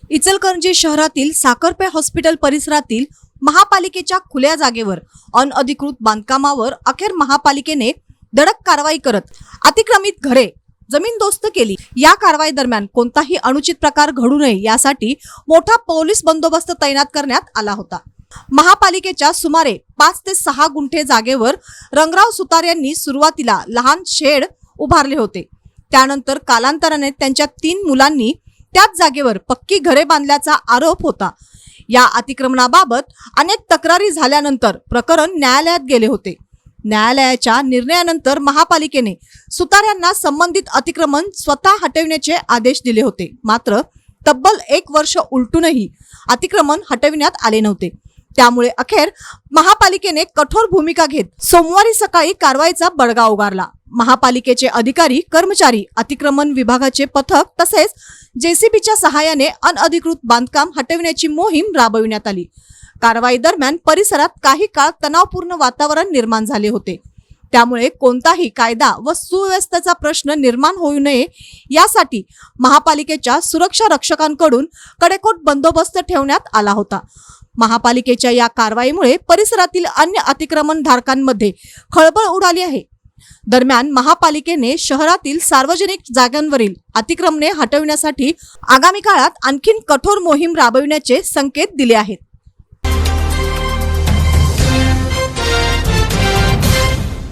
इचलकरंजी शहरातील साखरपे हॉस्पिटल परिसरातील महापालिकेच्या खुल्या जागेवर अनधिकृत बांधकामावर अखेर महापालिकेने धडक कारवाई करत अतिक्रमित घरे जमीनदोस्त केली। या कारवाई दरम्यान कोणताही अनुचित प्रकार घडू नये यासाठी मोठा पोलीस बंदोबस्त तैनात करण्यात आला होता। महापालिकेच्या सुमारे 5 ते 6 गुंठे जागेवर रंगराव सुतार यांनी सुरुवातीला लहान शेड उभारले होते। त्यानंतर कालांतराने त्यांच्या 3 मुलांनी त्याच जागेवर पक्की घरे बांधल्याचा आरोप होता। या अतिक्रमणाबाबत अनेक तक्रारी झाल्यानंतर प्रकरण न्यायालयात गेले होते। न्यायालयाच्या निर्णयानंतर महापालिकेने सुतार यांना संबंधित अतिक्रमण स्वतः हटविण्याचे आदेश दिले होते। मात्र तब्बल 1 वर्ष उलटूनही अतिक्रमण हटविण्यात आले नव्हते। त्यामुळे अखेर महापालिकेने कठोर भूमिका घेत सोमवारी सकाळी कारवाईचा बडगा उगारला। महापालिकेचे अधिकारी, कर्मचारी, अतिक्रमण विभागाचे पथक तसेच जेसीबीच्या सहाय्याने अनधिकृत बांधकाम हटविण्याची मोहीम राबविण्यात आली। कारवाई दरम्यान परिसरात काही काळ तणावपूर्ण वातावरण निर्माण झाले होते। त्यामुळे कोणताही कायदा व सुव्यवस्थेचा प्रश्न निर्माण होऊ नये यासाठी महापालिकेच्या सुरक्षा रक्षकांकडून कडेकोट बंदोबस्त ठेवण्यात आला होता। महापालिकेच्या या कारवाईमुळे परिसरातील अन्य अतिक्रमण धारकांमध्ये खळबळ उडाली आहे। दरम्यान महापालिकेने शहरातील सार्वजनिक जागांवरील अतिक्रमणे हटविण्यासाठी आगामी काळात आणखीन कठोर मोहीम राबविण्याचे संकेत दिले आहेत।